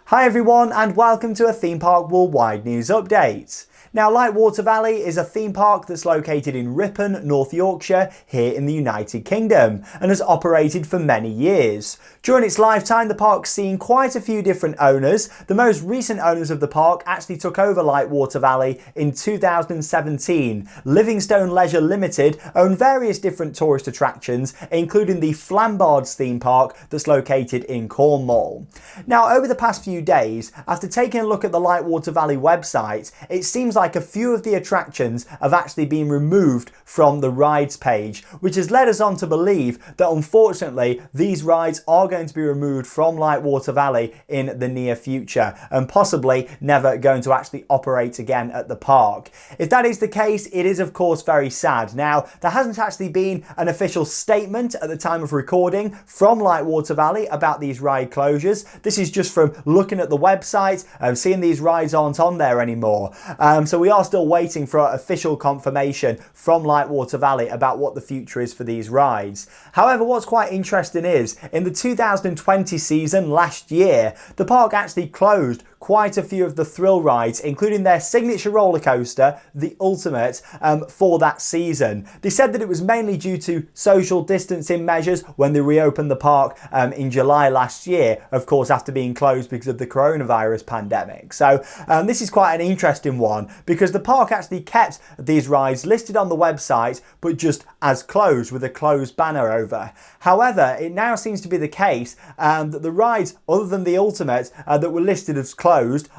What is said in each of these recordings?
Hi everyone and welcome to a Theme Park Worldwide News Update. Now, Lightwater Valley is a theme park that's located in Ripon, North Yorkshire, here in the United Kingdom, and has operated for many years. During its lifetime, the park's seen quite a few different owners. The most recent owners of the park actually took over Lightwater Valley in 2017. Livingstone Leisure Limited own various different tourist attractions, including the Flambards theme park that's located in Cornwall. Now, over the past few days, after taking a look at the Lightwater Valley website, it seems like a few of the attractions have actually been removed from the rides page, which has led us on to believe that unfortunately these rides are going to be removed from Lightwater Valley in the near future and possibly never going to actually operate again at the park. If that is the case, it is of course very sad. Now, there hasn't actually been an official statement at the time of recording from Lightwater Valley about these ride closures. This is just from looking at the website and seeing these rides aren't on there anymore. So we are still waiting for official confirmation from Lightwater Valley about what the future is for these rides. However, what's quite interesting is in the 2020 season last year, the park actually closed quite a few of the thrill rides, including their signature roller coaster, the Ultimate, for that season. They said that it was mainly due to social distancing measures when they reopened the park in July last year, of course after being closed because of the coronavirus pandemic. So this is quite an interesting one because the park actually kept these rides listed on the website but just as closed with a closed banner over. However, it now seems to be the case that the rides other than the Ultimate that were listed as closed,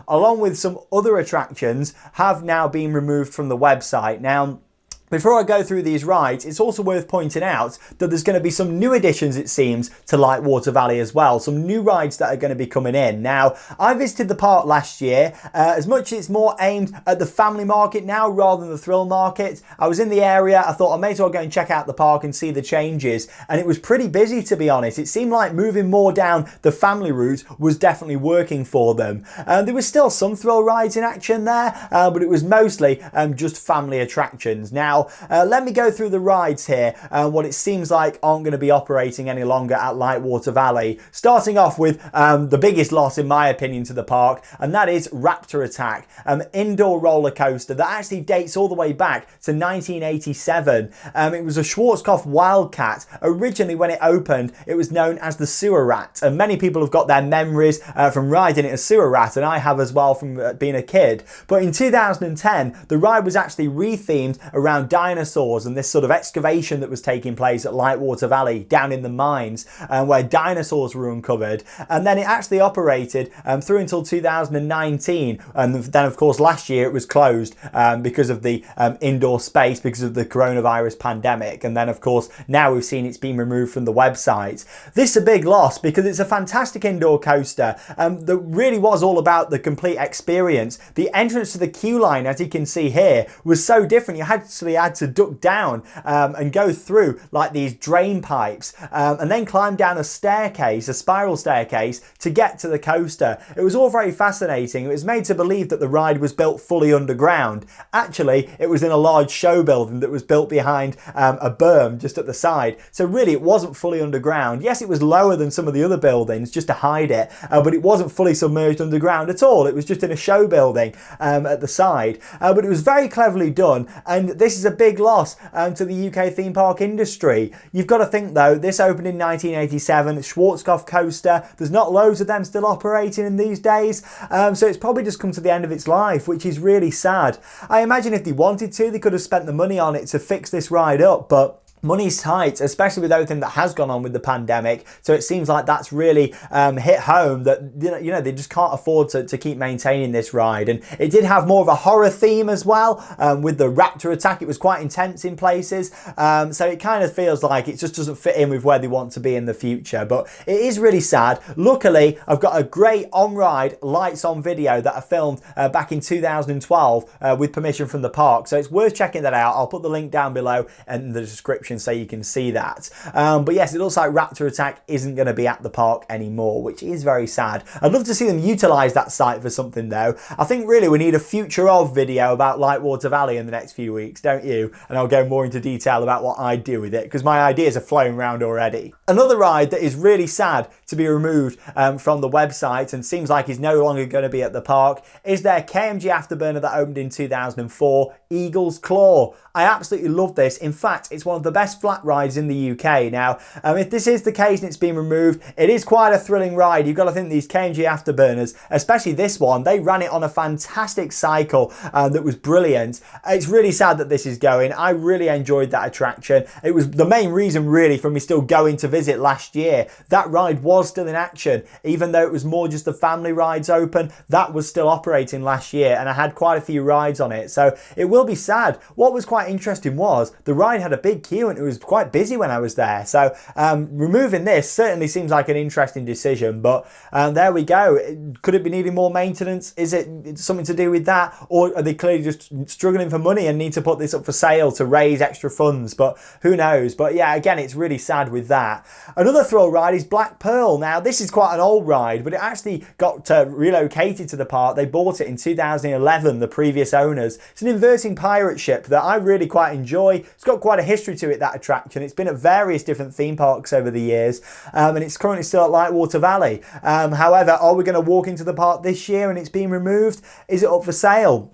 along with some other attractions, have now been removed from the website. Now, before I go through these rides, it's also worth pointing out that there's going to be some new additions, it seems, to Lightwater Valley as well. Some new rides that are going to be coming in. Now, I visited the park last year. As much as it's more aimed at the family market now rather than the thrill market, I was in the area. I thought I may as well go and check out the park and see the changes. And it was pretty busy, to be honest. It seemed like moving more down the family route was definitely working for them. There was still some thrill rides in action there, but it was mostly just family attractions. Now, let me go through the rides here, what it seems like aren't going to be operating any longer at Lightwater Valley. Starting off with the biggest loss, in my opinion, to the park, and that is Raptor Attack, an indoor roller coaster that actually dates all the way back to 1987. It was a Schwarzkopf Wildcat. Originally, when it opened, it was known as the Sewer Rat, and many people have got their memories from riding it as Sewer Rat, and I have as well from being a kid. But in 2010, the ride was actually rethemed around dinosaurs and this sort of excavation that was taking place at Lightwater Valley down in the mines where dinosaurs were uncovered, and then it actually operated through until 2019, and then of course last year it was closed because of the indoor space because of the coronavirus pandemic, and then of course now we've seen it's been removed from the website. This is a big loss because it's a fantastic indoor coaster that really was all about the complete experience. The entrance to the queue line, as you can see here, was so different. You actually had to duck down and go through like these drain pipes and then climb down a staircase, a spiral staircase, to get to the coaster. It was all very fascinating. It was made to believe that the ride was built fully underground. Actually, it was in a large show building that was built behind a berm just at the side. So really it wasn't fully underground. Yes, it was lower than some of the other buildings just to hide it, but it wasn't fully submerged underground at all. It was just in a show building at the side. But it was very cleverly done, and this is a big loss to the UK theme park industry. You've got to think though, this opened in 1987, Schwarzkopf coaster. There's not loads of them still operating in these days, so it's probably just come to the end of its life, which is really sad. I imagine if they wanted to, they could have spent the money on it to fix this ride up, but money's tight, especially with everything that has gone on with the pandemic. So it seems like that's really hit home that you know they just can't afford to keep maintaining this ride. And it did have more of a horror theme as well with the Raptor Attack. It was quite intense in places, so it kind of feels like it just doesn't fit in with where they want to be in the future. But it is really sad. Luckily, I've got a great on-ride lights on video that I filmed back in 2012 with permission from the park, so it's worth checking that out. I'll put the link down below in the description attraction so you can see that. But yes, it looks like Raptor Attack isn't going to be at the park anymore, which is very sad. I'd love to see them utilise that site for something though. I think really we need a future of video about Lightwater Valley in the next few weeks, don't you? And I'll go more into detail about what I'd do with it, because my ideas are flowing around already. Another ride that is really sad to be removed from the website and seems like is no longer going to be at the park is their KMG Afterburner that opened in 2004, Eagle's Claw. I absolutely love this. In fact, it's one of the best flat rides in the UK. Now, if this is the case and it's been removed, it is quite a thrilling ride. You've got to think these KMG Afterburners, especially this one, they ran it on a fantastic cycle that was brilliant. It's really sad that this is going. I really enjoyed that attraction. It was the main reason really for me still going to visit last year. That ride was still in action, even though it was more just the family rides open. That was still operating last year, and I had quite a few rides on it, so it will be sad. What was quite interesting was the ride had a big queue and it was quite busy when I was there, so removing this certainly seems like an interesting decision. But there we go. Could it be needing more maintenance? Is it something to do with that, or are they clearly just struggling for money and need to put this up for sale to raise extra funds? But who knows? But yeah, again, it's really sad with that. Another thrill ride is Black Pearl. Now this is quite an old ride, but it actually got relocated to the park. They bought it in 2011, the previous owners. It's an inverting pirate ship that I really quite enjoy. It's got quite a history to it, that attraction. It's been at various different theme parks over the years, and it's currently still at Lightwater Valley. However, are we going to walk into the park this year and it's being removed? Is it up for sale?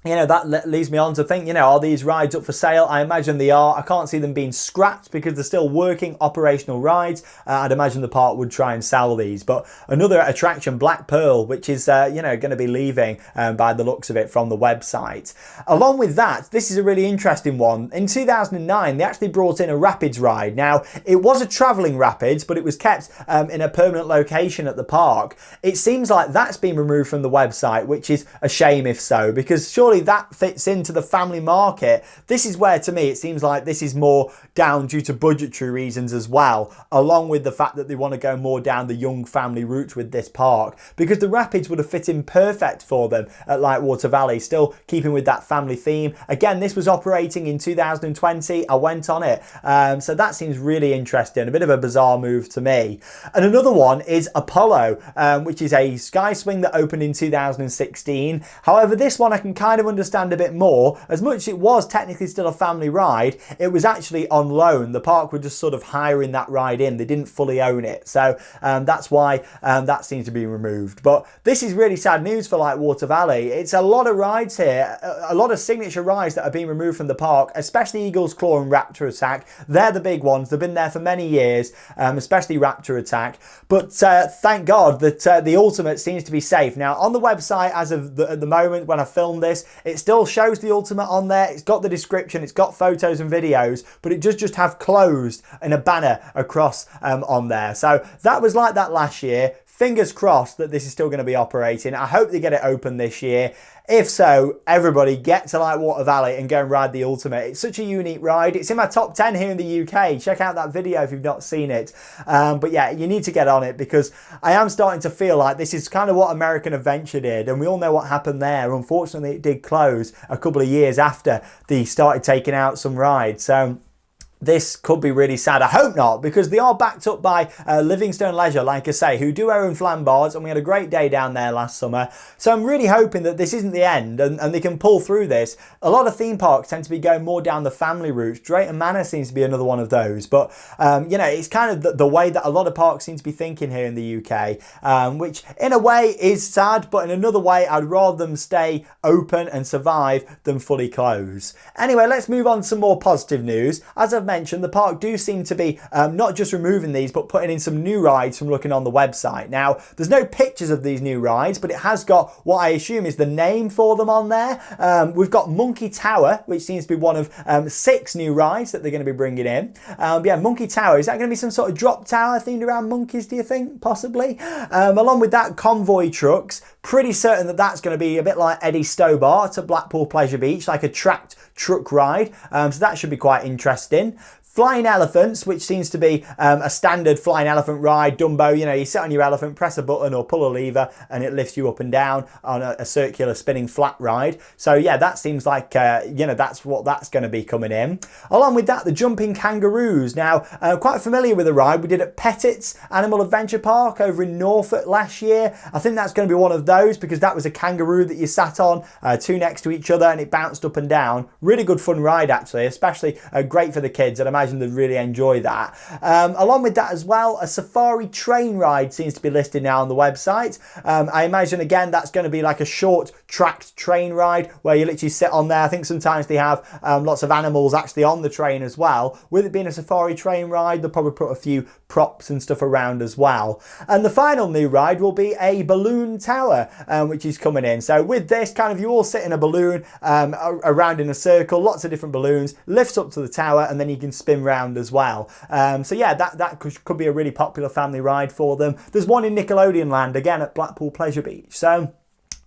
You know, that leads me on to think, you know, are these rides up for sale? I imagine they are. I can't see them being scrapped because they're still working operational rides. I'd imagine the park would try and sell these. But another attraction, Black Pearl, which is, you know, going to be leaving by the looks of it from the website. Along with that, this is a really interesting one. In 2009, they actually brought in a Rapids ride. Now, it was a travelling Rapids, but it was kept in a permanent location at the park. It seems like that's been removed from the website, which is a shame if so, because surely that fits into the family market. This is where, to me, it seems like this is more down due to budgetary reasons as well, along with the fact that they want to go more down the young family route with this park, because the Rapids would have fit in perfect for them at Lightwater Valley, still keeping with that family theme. Again, this was operating in 2020. I went on it, so that seems really interesting. A bit of a bizarre move to me. And another one is Apollo, which is a sky swing that opened in 2016. However, this one I can kind of understand a bit more. As much as it was technically still a family ride, it was actually on loan. The park were just sort of hiring that ride in. They didn't fully own it, so that's why that seems to be removed. But this is really sad news for Lightwater Valley. It's a lot of rides here, a lot of signature rides that are being removed from the park, especially Eagle's Claw and Raptor Attack. They're the big ones. They've been there for many years, especially Raptor Attack. But thank God that the Ultimate seems to be safe. Now, on the website, as of at the moment when I filmed this, it still shows the Ultimate on there. It's got the description, it's got photos and videos, but it does just have closed in a banner across on there. So that was like that last year. Fingers crossed that this is still going to be operating. I hope they get it open this year. If so, everybody get to Lightwater Valley and go and ride the Ultimate. It's such a unique ride. It's in my top 10 here in the UK. Check out that video if you've not seen it. But yeah, you need to get on it, because I am starting to feel like this is kind of what American Adventure did, and we all know what happened there. Unfortunately, it did close a couple of years after they started taking out some rides. So this could be really sad. I hope not, because they are backed up by Livingstone Leisure, like I say, who do own Flambards, and we had a great day down there last summer. So I'm really hoping that this isn't the end and they can pull through this. A lot of theme parks tend to be going more down the family route. Drayton Manor seems to be another one of those. But, you know, it's kind of the way that a lot of parks seem to be thinking here in the UK, which in a way is sad, but in another way, I'd rather them stay open and survive than fully close. Anyway, let's move on to some more positive news. As I've mentioned, the park do seem to be not just removing these, but putting in some new rides from looking on the website. Now, there's no pictures of these new rides, but it has got what I assume is the name for them on there. We've got Monkey Tower, which seems to be one of 6 new rides that they're going to be bringing in. Yeah, Monkey Tower, is that going to be some sort of drop tower themed around monkeys, do you think? Possibly. Along with that, convoy trucks. Pretty certain that that's going to be a bit like Eddie Stobart at Blackpool Pleasure Beach, like a tracked truck ride. So that should be quite interesting. Flying elephants, which seems to be a standard flying elephant ride. Dumbo, you know, you sit on your elephant, press a button or pull a lever and it lifts you up and down on a circular spinning flat ride. So yeah, that seems like, you know, that's what that's going to be coming in. Along with that, the jumping kangaroos. Now, quite familiar with the ride. We did at Pettit's Animal Adventure Park over in Norfolk last year. I think that's going to be one of those because that was a kangaroo that you sat on, two next to each other, and it bounced up and down. Really good fun ride actually, especially great for the kids. I'd imagine they'd really enjoy that. Along with that as well, a safari train ride seems to be listed now on the website. I imagine again that's going to be like a short tracked train ride where you literally sit on there. I think sometimes they have lots of animals actually on the train as well. With it being a safari train ride, they'll probably put a few props and stuff around as well. And the final new ride will be a balloon tower, which is coming in. So with this, kind of you all sit in a balloon around in a circle, lots of different balloons, lifts up to the tower, and then you can spin round as well. So yeah, that could be a really popular family ride for them. There's one in Nickelodeon Land, again at Blackpool Pleasure Beach. So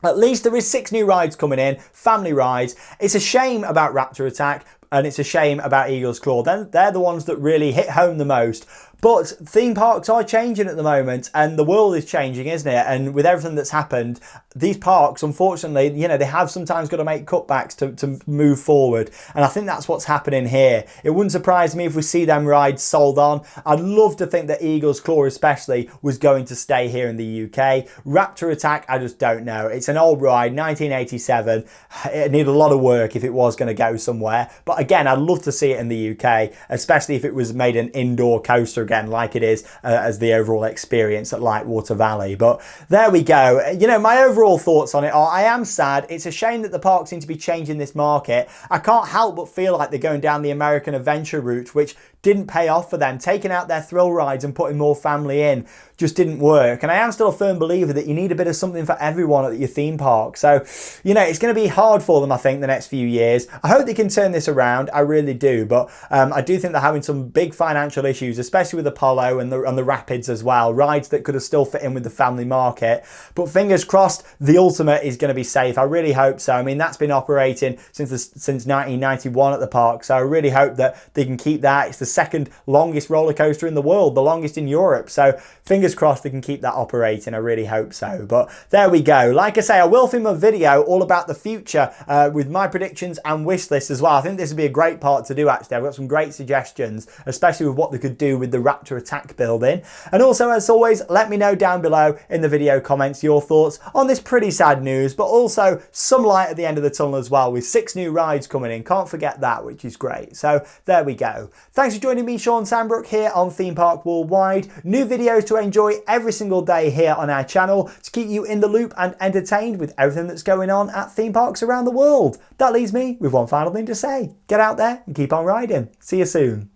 at least there is 6 new rides coming in, family rides. It's a shame about Raptor Attack, and it's a shame about Eagle's Claw. They're the ones that really hit home the most. But theme parks are changing at the moment, and the world is changing, isn't it? And with everything that's happened, these parks, unfortunately, you know, they have sometimes got to make cutbacks to move forward. And I think that's what's happening here. It wouldn't surprise me if we see them rides sold on. I'd love to think that Eagle's Claw especially was going to stay here in the UK. Raptor Attack, I just don't know. It's an old ride, 1987. It needed a lot of work if it was going to go somewhere. But again, I'd love to see it in the UK, especially if it was made an indoor coaster again, like it is as the overall experience at Lightwater Valley. But there we go. You know, my overall thoughts on it are, I am sad. It's a shame that the parks seem to be changing this market. I can't help but feel like they're going down the American adventure route, which didn't pay off for them. Taking out their thrill rides and putting more family in just didn't work. And I am still a firm believer that you need a bit of something for everyone at your theme park. So, you know, it's going to be hard for them, I think, the next few years. I hope they can turn this around. I really do. But I do think they're having some big financial issues, especially with Apollo and the Rapids as well. Rides that could have still fit in with the family market. But fingers crossed, the Ultimate is going to be safe. I really hope so. I mean, that's been operating since 1991 at the park. So I really hope that they can keep that. It's the second longest roller coaster in the world, the longest in Europe. So fingers crossed they can keep that operating. I really hope so. But there we go. Like I say, I will film a video all about the future with my predictions and wish list as well. I think this would be a great part to do actually. I've got some great suggestions, especially with what they could do with the Raptor Attack building. And also, as always, let me know down below in the video comments your thoughts on this pretty sad news, but also some light at the end of the tunnel as well, with 6 new rides coming in. Can't forget that, which is great. So there we go. Thanks for joining me, Sean Sandbrook, here on Theme Park Worldwide. New videos to enjoy every single day here on our channel to keep you in the loop and entertained with everything that's going on at theme parks around the world. That leaves me with one final thing to say. Get out there and keep on riding. See you soon.